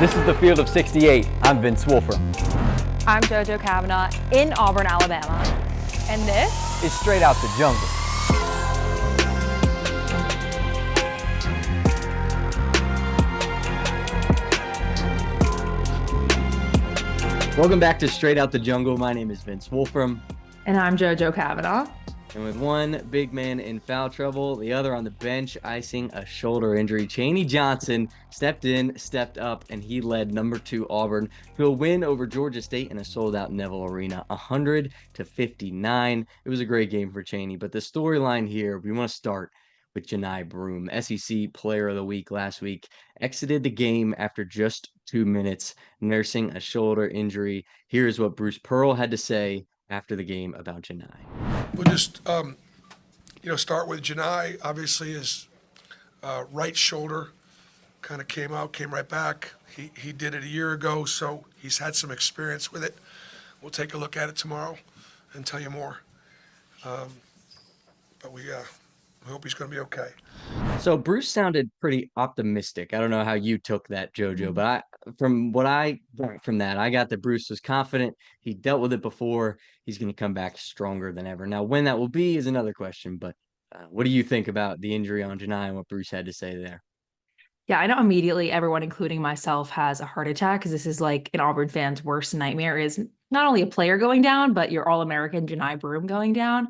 This is the field of 68. I'm Vince Wolfram. I'm Jojo Cavanagh in Auburn, Alabama. And this It's straight out the jungle. Welcome back to Straight Out the Jungle. My name is Vince Wolfram. And I'm Jojo Cavanagh. And with one big man in foul trouble, the other on the bench icing a shoulder injury, Chaney Johnson stepped in, stepped up, and he led number 2 Auburn to a win over Georgia State in a sold-out Neville Arena, 100-59. It was a great game for Chaney, but the storyline here, we want to start with Johni Broome, SEC Player of the Week last week, exited the game after just 2 minutes, nursing a shoulder injury. Here's what Bruce Pearl had to say after the game about Johni. We'll just, start with Johni. Obviously, his right shoulder kind of came right back. He did it a year ago, so he's had some experience with it. We'll take a look at it tomorrow and tell you more. But we hope he's going to be okay. So Bruce sounded pretty optimistic. I don't know how you took that, Jojo, but from what I got from that, I got that Bruce was confident. He dealt with it before. He's going to come back stronger than ever. Now, when that will be is another question, but what do you think about the injury on Johni and what Bruce had to say there? Yeah, I know immediately everyone, including myself, has a heart attack because this is like an Auburn fan's worst nightmare is not only a player going down, but your All-American Johni Broome going down.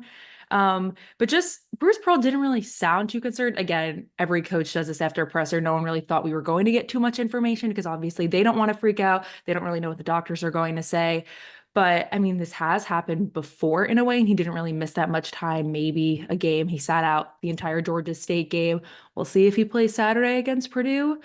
But just Bruce Pearl didn't really sound too concerned. Again, every coach does this after a presser. No one really thought we were going to get too much information because obviously they don't want to freak out. They don't really know what the doctors are going to say. But I mean, this has happened before in a way, and he didn't really miss that much time, maybe a game. He sat out the entire Georgia State game. We'll see if he plays Saturday against Purdue.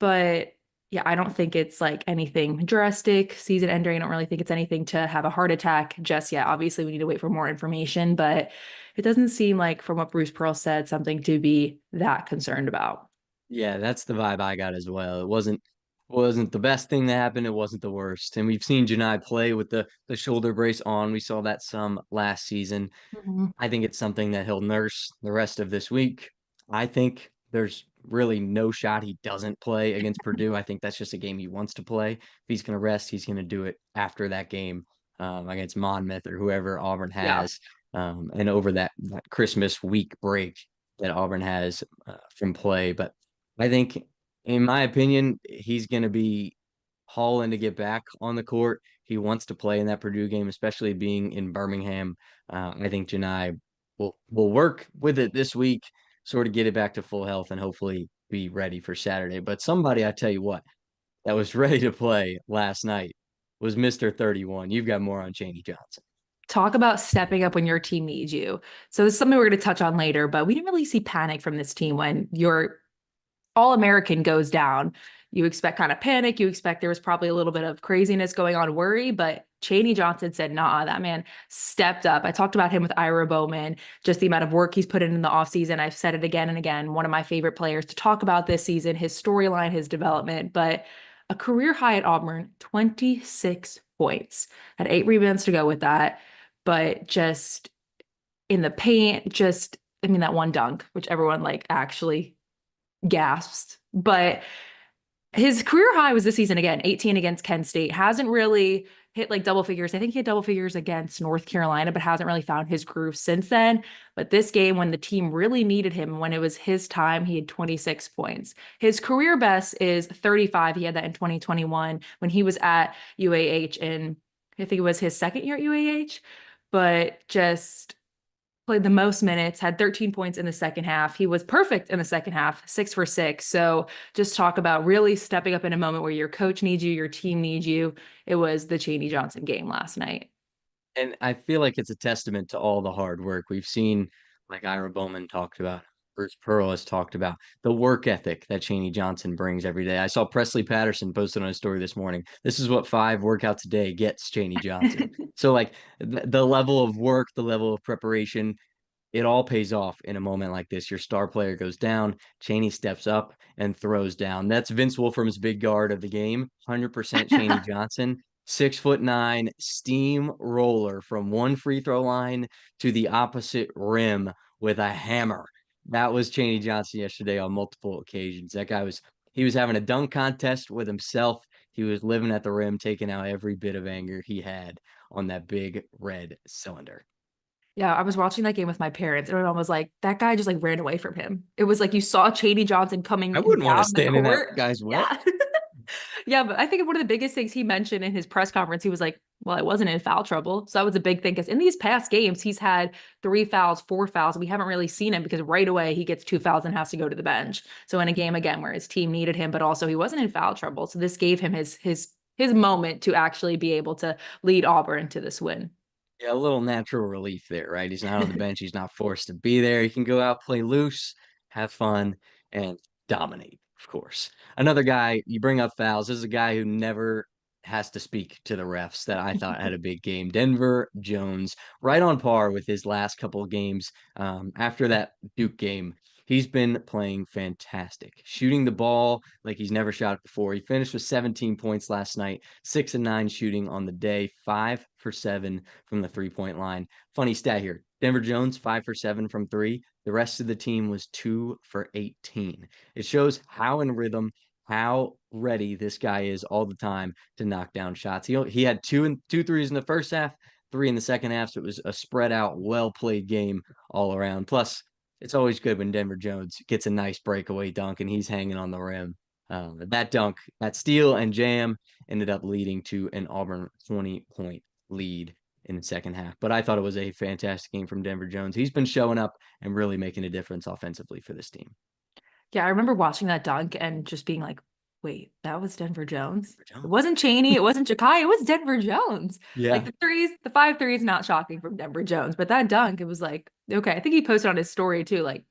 But yeah, I don't think it's like anything drastic, season ending. I don't really think it's anything to have a heart attack just yet. Obviously, we need to wait for more information, but it doesn't seem like, from what Bruce Pearl said, something to be that concerned about. Yeah, that's the vibe I got as well. It wasn't the best thing that happened. It wasn't the worst. And we've seen Johni play with the shoulder brace on. We saw that some last season. I think it's something that he'll nurse the rest of this week. I think there's really no shot he doesn't play against Purdue. I think that's just a game he wants to play. If he's going to rest, he's going to do it after that game against Monmouth or whoever Auburn has. And over that Christmas week break that Auburn has from play. But I think, in my opinion, he's going to be hauling to get back on the court. He wants to play in that Purdue game, especially being in Birmingham. I think Johni will work with it this week, sort of get it back to full health, and hopefully be ready for Saturday. But somebody, I tell you what, that was ready to play last night was Mr. 31. You've got more on Chaney Johnson. Talk about stepping up when your team needs you. So this is something we're going to touch on later, but we didn't really see panic from this team when your All-American goes down. You expect kind of panic. You expect there was probably a little bit of craziness going on, worry, but Chaney Johnson said, nah, that man stepped up. I talked about him with Ira Bowman, just the amount of work he's put in the offseason. I've said it again and again, one of my favorite players to talk about this season, his storyline, his development, but a career high at Auburn, 26 points, had 8 rebounds to go with that, but just in the paint, that one dunk, which everyone like actually gasped, but his career high was this season again, 18 against Kent State. Hasn't really hit like double figures. I think he had double figures against North Carolina, but hasn't really found his groove since then. But this game, when the team really needed him, when it was his time, he had 26 points. His career best is 35. He had that in 2021 when he was at UAH, and I think it was his second year at UAH, but just played the most minutes, had 13 points in the second half. He was perfect in the second half, 6 for 6. So just talk about really stepping up in a moment where your coach needs you, your team needs you. It was the Chaney Johnson game last night. And I feel like it's a testament to all the hard work we've seen, like Ira Bowman talked about, Bruce Pearl has talked about, the work ethic that Chaney Johnson brings every day. I saw Presley Patterson posted on his story this morning. This is what 5 workouts a day gets Chaney Johnson. So like the level of work, the level of preparation, it all pays off in a moment like this. Your star player goes down, Chaney steps up and throws down. That's Vince Wolfram's big guard of the game, 100% Chaney Johnson. 6'9" steamroller from one free throw line to the opposite rim with a hammer. That was Chaney Johnson yesterday on multiple occasions. That guy was He was having a dunk contest with himself. He was living at the rim, taking out every bit of anger he had on that big red cylinder. Yeah, I was watching that game with my parents, and my mom was like, that guy just like ran away from him. It was like you saw Chaney Johnson I coming wouldn't want to down the stand in that court. guy's way. Yeah. Yeah, but I think one of the biggest things he mentioned in his press conference, he was like, well, I wasn't in foul trouble. So that was a big thing because in these past games, he's had 3 fouls, 4 fouls. We haven't really seen him because right away he gets 2 fouls and has to go to the bench. So in a game again where his team needed him, but also he wasn't in foul trouble. So this gave him his moment to actually be able to lead Auburn to this win. Yeah, a little natural relief there, right? He's not on the bench. He's not forced to be there. He can go out, play loose, have fun, and dominate, of course. Another guy, you bring up fouls. This is a guy who never has to speak to the refs that I thought had a big game. Denver Jones, right on par with his last couple of games after that Duke game. He's been playing fantastic, shooting the ball like he's never shot it before. He finished with 17 points last night, 6 and 9 shooting on the day, 5 for 7 from the 3-point line. Funny stat here. Denver Jones, 5 for 7 from three. The rest of the team was 2 for 18. It shows how in rhythm, how ready this guy is all the time to knock down shots. He had two threes in the first half, 3 in the second half. So it was a spread out, well played game all around. Plus, it's always good when Denver Jones gets a nice breakaway dunk and he's hanging on the rim. That dunk, that steal and jam ended up leading to an Auburn 20-point lead in the second half. But I thought it was a fantastic game from Denver Jones. He's been showing up and really making a difference offensively for this team. Yeah, I remember watching that dunk and just being like, wait, that was Denver Jones. Denver Jones. It wasn't Chaney, it wasn't Jakai, it was Denver Jones. Yeah. Like the 5 threes, not shocking from Denver Jones, but that dunk, it was like, okay, I think he posted on his story too, like,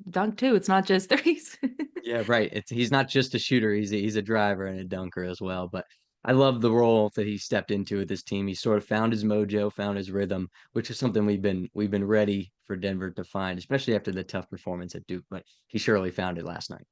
dunk too, it's not just threes. Yeah, right. He's not just a shooter, he's a driver and a dunker as well. But I love the role that he stepped into with this team. He sort of found his mojo, found his rhythm, which is something we've been ready for Denver to find, especially after the tough performance at Duke. But he surely found it last night.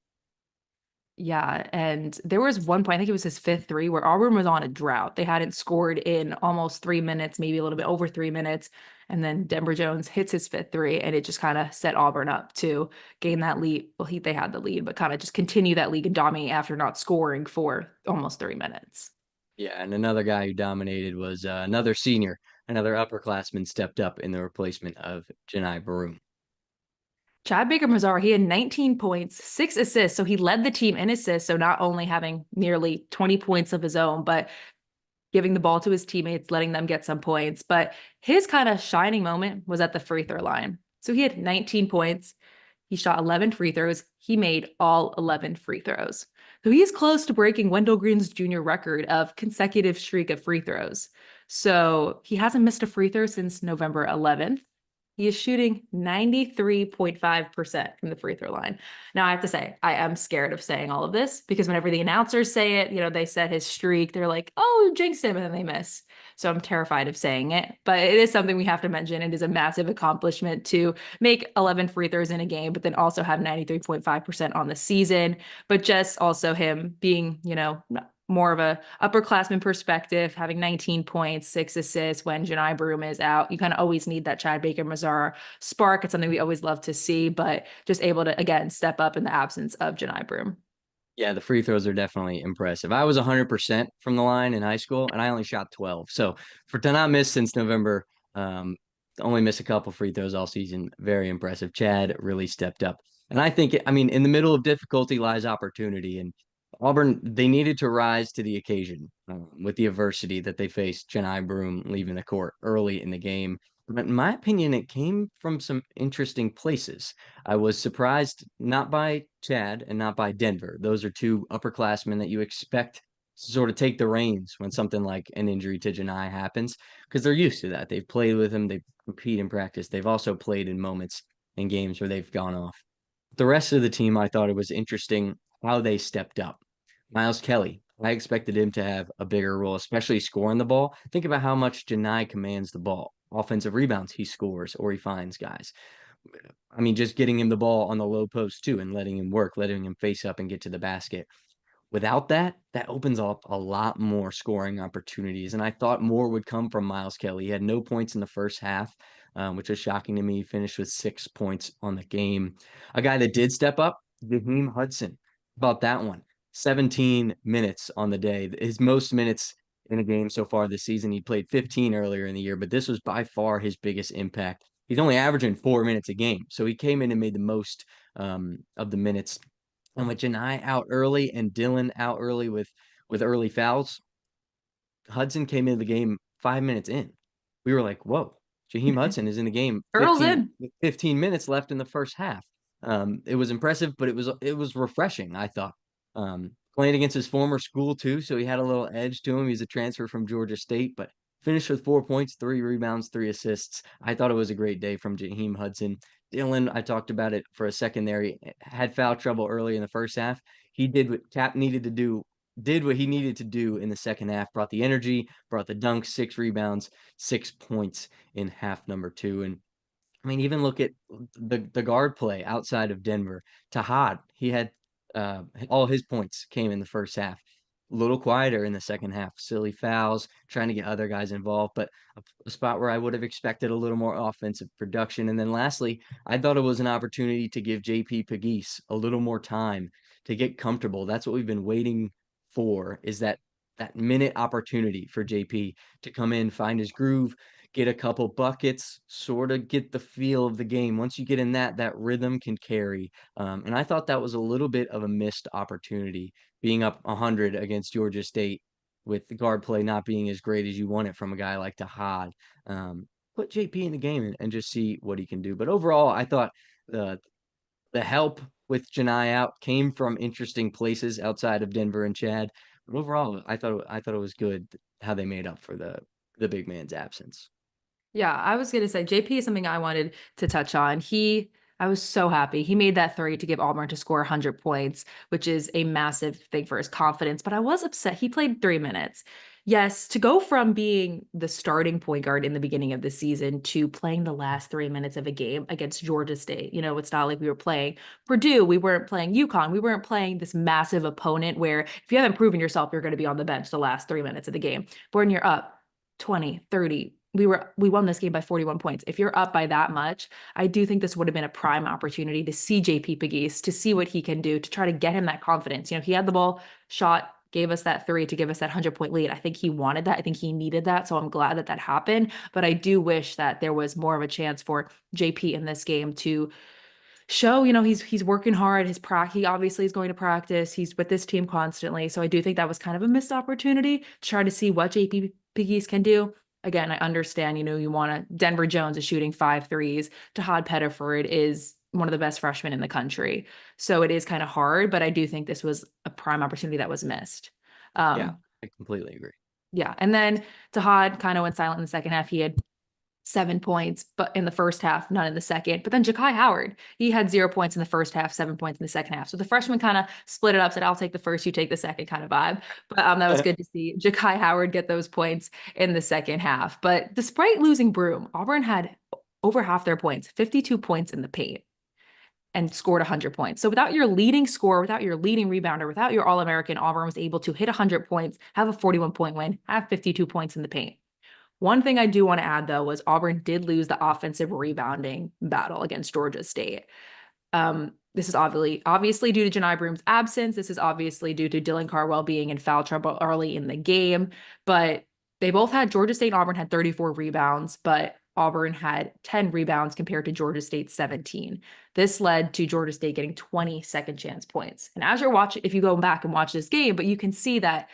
Yeah, and there was one point, I think it was his fifth three, where Auburn was on a drought. They hadn't scored in almost 3 minutes, maybe a little bit over 3 minutes. And then Denver Jones hits his fifth three, and it just kind of set Auburn up to gain that lead. Well, they had the lead, but kind of just continue that lead and dominate after not scoring for almost 3 minutes. Yeah, and another guy who dominated was another senior, another upperclassman stepped up in the replacement of Johni Broome. Chad Baker-Mazar, he had 19 points, 6 assists. So he led the team in assists. So not only having nearly 20 points of his own, but giving the ball to his teammates, letting them get some points. But his kind of shining moment was at the free throw line. So he had 19 points. He shot 11 free throws. He made all 11 free throws. So he's close to breaking Wendell Green's junior record of consecutive streak of free throws. So he hasn't missed a free throw since November 11th. He is shooting 93.5% from the free throw line. Now, I have to say, I am scared of saying all of this because whenever the announcers say it, they set his streak. They're like, oh, jinxed him, and then they miss. So I'm terrified of saying it. But it is something we have to mention. It is a massive accomplishment to make 11 free throws in a game, but then also have 93.5% on the season. But just also him being, more of a upperclassman perspective, having 19 points, 6 assists when Johni Broome is out. You kind of always need that Chad Baker-Mazar spark. It's something we always love to see, but just able to, again, step up in the absence of Johni Broome. Yeah, the free throws are definitely impressive. I was 100% from the line in high school, and I only shot 12. So to not miss since November, only miss a couple free throws all season, very impressive. Chad really stepped up. And I think, in the middle of difficulty lies opportunity. And Auburn, they needed to rise to the occasion with the adversity that they faced. Johni Broome leaving the court early in the game. But in my opinion, it came from some interesting places. I was surprised not by Chad and not by Denver. Those are two upperclassmen that you expect to sort of take the reins when something like an injury to Johni happens because they're used to that. They've played with him. They compete in practice. They've also played in moments in games where they've gone off. The rest of the team, I thought it was interesting how they stepped up. Miles Kelly, I expected him to have a bigger role, especially scoring the ball. Think about how much Johni commands the ball. Offensive rebounds, he scores or he finds guys. Just getting him the ball on the low post too and letting him work, letting him face up and get to the basket. Without that, that opens up a lot more scoring opportunities. And I thought more would come from Miles Kelly. He had no points in the first half, which was shocking to me. He finished with 6 points on the game. A guy that did step up, Jaheim Hudson. about that one. 17 minutes on the day. His most minutes in a game so far this season. He played 15 earlier in the year, but this was by far his biggest impact. He's only averaging 4 minutes a game. So he came in and made the most of the minutes. And with Janai out early and Dylan out early with early fouls, Hudson came into the game 5 minutes in. We were like, whoa, Jaheim Hudson is in the game Earl's in. 15 minutes left in the first half. It was impressive, but it was refreshing, I thought. Playing against his former school too, so he had a little edge to him. He's a transfer from Georgia State, but finished with 4 points, 3 rebounds, 3 assists. I thought it was a great day from Jaheim Hudson. Dylan, I talked about it for a second there. He had foul trouble early in the first half. He did what Cap needed to do, did what he needed to do in the second half, brought the energy, brought the dunks, 6 rebounds, 6 points in half number 2. And I mean, even look at the guard play outside of Denver. Tahad, he had all his points came in the first half. A little quieter in the second half. Silly fouls, trying to get other guys involved, but a spot where I would have expected a little more offensive production. And then lastly, I thought it was an opportunity to give JP Pegues a little more time to get comfortable. That's what we've been waiting for, is that minute opportunity for JP to come in, find his groove, get a couple buckets, sort of get the feel of the game. Once you get in that rhythm can carry. And I thought that was a little bit of a missed opportunity, being up 100 against Georgia State with the guard play not being as great as you want it from a guy like Tahad. Put JP in the game and just see what he can do. But overall, I thought the help with Janai out came from interesting places outside of Denver and Chad. But overall, I thought it was good how they made up for the big man's absence. Yeah, I was going to say JP is something I wanted to touch on. I was so happy. He made that 3 to give Auburn to score 100 points, which is a massive thing for his confidence. But I was upset. He played 3 minutes. Yes, to go from being the starting point guard in the beginning of the season to playing the last 3 minutes of a game against Georgia State. You know, it's not like we were playing Purdue. We weren't playing UConn. We weren't playing this massive opponent where if you haven't proven yourself, you're going to be on the bench the last 3 minutes of the game. But when you're up 20, 30, we won this game by 41 points. If you're up by that much, I do think this would have been a prime opportunity to see JP Pegues, to see what he can do, to try to get him that confidence. You know, he had the ball, shot, gave us that 3 to give us that 100-point lead. I think he wanted that. I think he needed that. So I'm glad that happened. But I do wish that there was more of a chance for JP in this game to show, you know, he's working hard. He obviously is going to practice. He's with this team constantly. So I do think that was kind of a missed opportunity to try to see what JP Pegues can do. Again, I understand, you know, Denver Jones is shooting 5 threes. Tahad Pettiford is one of the best freshmen in the country. So it is kind of hard, but I do think this was a prime opportunity that was missed. Yeah, I completely agree. Yeah. And then Tahad kind of went silent in the second half. He had 7 points, but in the first half, none in the second. But then Ja'Kai Howard, he had 0 points in the first half, 7 points in the second half. So the freshman kind of split it up, said, I'll take the first, you take the second kind of vibe. But that was good to see Ja'Kai Howard get those points in the second half. But despite losing Broome, Auburn had over half their points, 52 points in the paint, and scored 100 points. So without your leading scorer, without your leading rebounder, without your All-American, Auburn was able to hit 100 points, have a 41-point win, have 52 points in the paint. One thing I do want to add, though, was Auburn did lose the offensive rebounding battle against Georgia State. This is obviously due to Johni Broome's absence. This is obviously due to Dylan Carwell being in foul trouble early in the game. But they both had, Georgia State and Auburn had 34 rebounds, but Auburn had 10 rebounds compared to Georgia State's 17. This led to Georgia State getting 20 second chance points. And as you're watching, if you go back and watch this game, but you can see that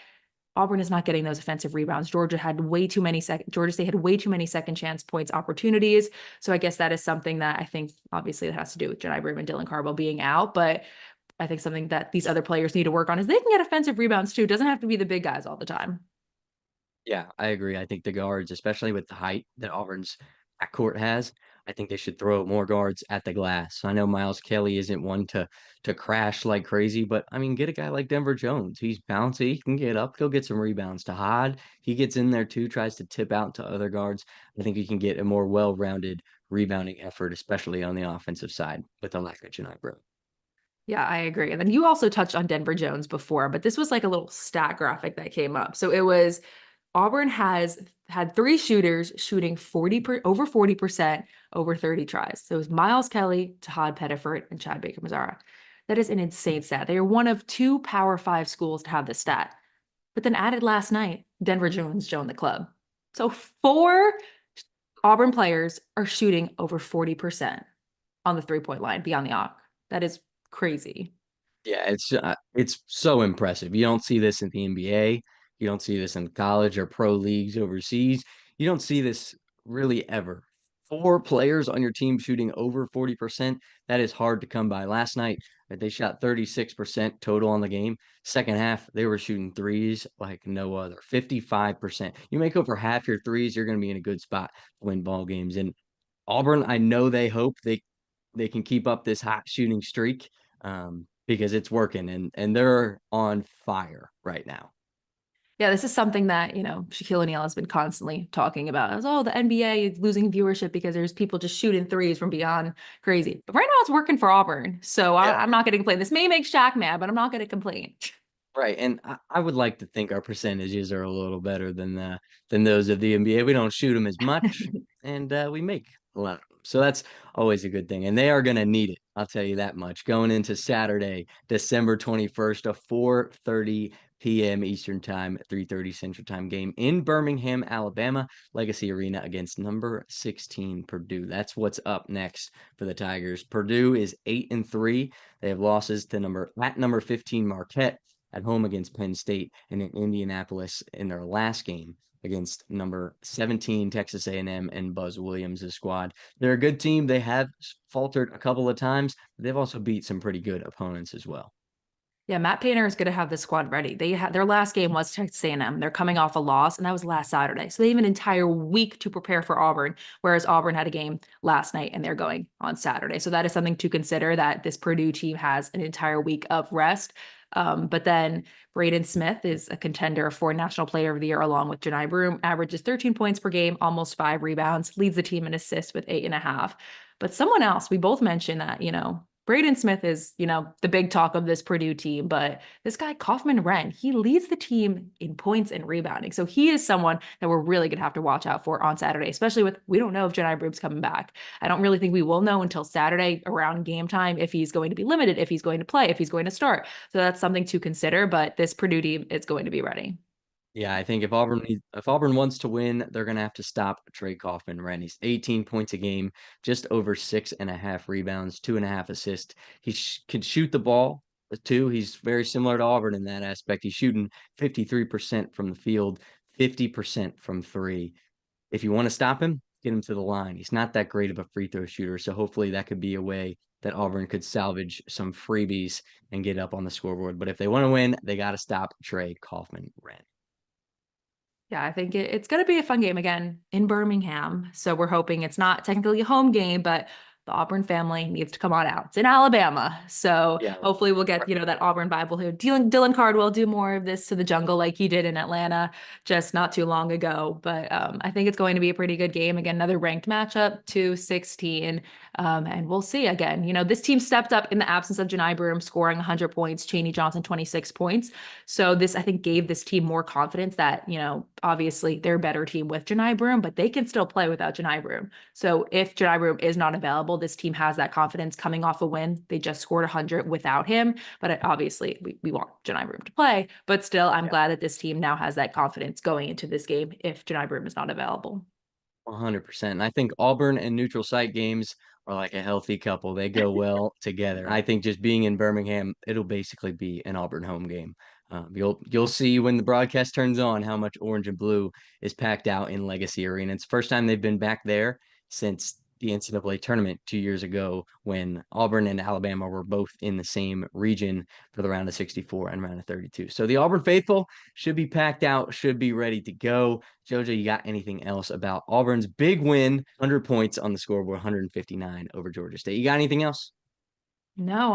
Auburn is not getting those offensive rebounds. Georgia State had way too many second chance points opportunities. So I guess that is something that I think obviously that has to do with Johni Broome and Dylan Carwell being out. But I think something that these other players need to work on is they can get offensive rebounds too. It doesn't have to be the big guys all the time. Yeah, I agree. I think the guards, especially with the height that Auburn's backcourt has, I think they should throw more guards at the glass. I know Miles Kelly isn't one to crash like crazy, but I mean, get a guy like Denver Jones. He's bouncy, he can get up, he'll get some rebounds. Tahad, he gets in there too, tries to tip out to other guards. I think he can get a more well-rounded rebounding effort, especially on the offensive side with the lack of Johni Broome. Yeah, I agree. And then you also touched on Denver Jones before, but this was like a little stat graphic that came up. So it was Auburn has had 3 shooters shooting over 40% over 30 tries. So it was Miles Kelly, Tahad Pettiford, and Chad Baker-Mazara. That is an insane stat. They are one of 2 Power 5 schools to have this stat. But then added last night, Denver Jones joined the club. So 4 Auburn players are shooting over 40% on the 3-point line beyond the arc. That is crazy. Yeah, it's so impressive. You don't see this in the NBA. You don't see this in college or pro leagues overseas. You don't see this really ever. 4 players on your team shooting over 40%. That is hard to come by. Last night, they shot 36% total on the game. Second half, they were shooting threes like no other. 55%. You make over half your threes, you're going to be in a good spot to win ball games. And Auburn, I know they hope they can keep up this hot shooting streak, because it's working, and they're on fire right now. Yeah, this is something that, Shaquille O'Neal has been constantly talking about. As, oh, the NBA is losing viewership because there's people just shooting threes from beyond crazy. But right now it's working for Auburn. So Yeah. I'm not going to complain. This may make Shaq mad, but I'm not going to complain. Right, and I would like to think our percentages are a little better than those of the NBA. We don't shoot them as much, and we make a lot of them. So that's always a good thing, and they are going to need it. I'll tell you that much. Going into Saturday, December 21st, a 4:30 p.m. Eastern Time, 3:30 Central Time game in Birmingham, Alabama, Legacy Arena against number 16 Purdue. That's what's up next for the Tigers. Purdue is 8-3. They have losses to number 15 Marquette, at home against Penn State, and in Indianapolis in their last game against number 17 Texas A&M and Buzz Williams' squad. They're a good team. They have faltered a couple of times, but they've also beat some pretty good opponents as well. Yeah, Matt Painter is going to have the squad ready. They had their last game was Texas A&M. They're coming off a loss, and that was last Saturday. So they have an entire week to prepare for Auburn, whereas Auburn had a game last night and they're going on Saturday. So that is something to consider, that this Purdue team has an entire week of rest. But then Braden Smith is a contender for National Player of the Year along with Johni Broome, averages 13 points per game, almost 5 rebounds, leads the team in assists with 8.5. But someone else, we both mentioned that, Braden Smith is, the big talk of this Purdue team, but this guy, Kaufman-Renn, he leads the team in points and rebounding. So he is someone that we're really going to have to watch out for on Saturday, especially we don't know if Johni Broome's coming back. I don't really think we will know until Saturday around game time if he's going to be limited, if he's going to play, if he's going to start. So that's something to consider, but this Purdue team is going to be ready. Yeah, I think if Auburn wants to win, they're going to have to stop Trey Kaufman-Renn. He's 18 points a game, just over 6.5 rebounds, 2.5 assists. He can shoot the ball too. He's very similar to Auburn in that aspect. He's shooting 53% from the field, 50% from three. If you want to stop him, get him to the line. He's not that great of a free throw shooter, so hopefully that could be a way that Auburn could salvage some freebies and get up on the scoreboard. But if they want to win, they got to stop Trey Kaufman-Renn. Yeah, I think it's going to be a fun game again in Birmingham. So we're hoping it's not technically a home game, but the Auburn family needs to come on out. It's in Alabama. So Yeah. hopefully we'll get, that Auburn Bible here. Dylan Cardwell do more of this to the jungle like he did in Atlanta just not too long ago. But I think it's going to be a pretty good game. Again, another ranked matchup, 2-16. And we'll see again. This team stepped up in the absence of Johni Broome, scoring 100 points, Chaney Johnson 26 points. So this, I think, gave this team more confidence that, obviously they're a better team with Johni Broome, but they can still play without Johni Broome. So if Johni Broome is not available, this team has that confidence coming off a win. They just scored 100 without him, but obviously we want Johni Broome to play. But still, I'm glad that this team now has that confidence going into this game if Johni Broome is not available. 100%. And I think Auburn and neutral site games are like a healthy couple. They go well together. I think just being in Birmingham, it'll basically be an Auburn home game. You'll see when the broadcast turns on how much orange and blue is packed out in Legacy Arena. It's the first time they've been back there since the NCAA tournament 2 years ago, when Auburn and Alabama were both in the same region for the round of 64 and round of 32. So the Auburn faithful should be packed out, should be ready to go. Jojo, you got anything else about Auburn's big win, 100 points on the scoreboard, 159 over Georgia State? You got anything else? No,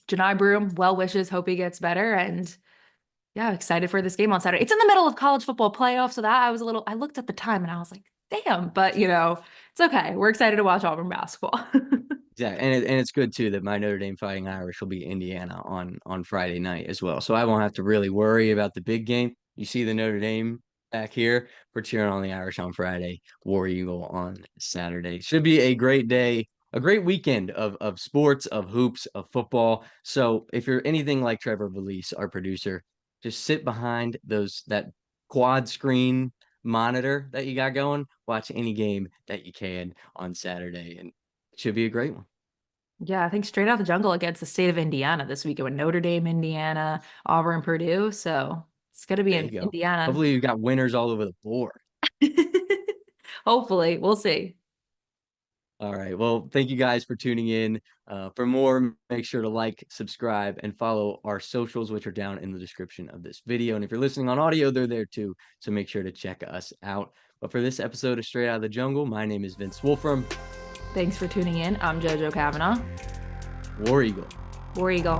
Johni Broome, well wishes, hope he gets better. And yeah, excited for this game on Saturday. It's in the middle of college football playoffs. So that I looked at the time and I was like, damn, but it's okay. We're excited to watch Auburn basketball. Exactly. And it's good too that my Notre Dame Fighting Irish will be Indiana on Friday night as well. So I won't have to really worry about the big game. You see the Notre Dame back here. We're cheering on the Irish on Friday, War Eagle on Saturday. Should be a great day a great weekend of sports, of hoops, of football. So if you're anything like Trevor Valise, our producer, just sit behind that quad screen monitor that you got going, watch any game that you can on Saturday, and it should be a great one. Yeah, I think straight out the jungle against the state of Indiana this weekend with Notre Dame, Indiana, Auburn, Purdue. So it's going to be There in you go. Indiana. Hopefully you got winners all over the board. Hopefully, we'll see. All right. Well, thank you guys for tuning in. For more, make sure to like, subscribe, and follow our socials, which are down in the description of this video. And if you're listening on audio, they're there too. So make sure to check us out. But for this episode of Straight Out of the Jungle, my name is Vince Wolfram. Thanks for tuning in. I'm Jojo Cavanagh. War Eagle. War Eagle.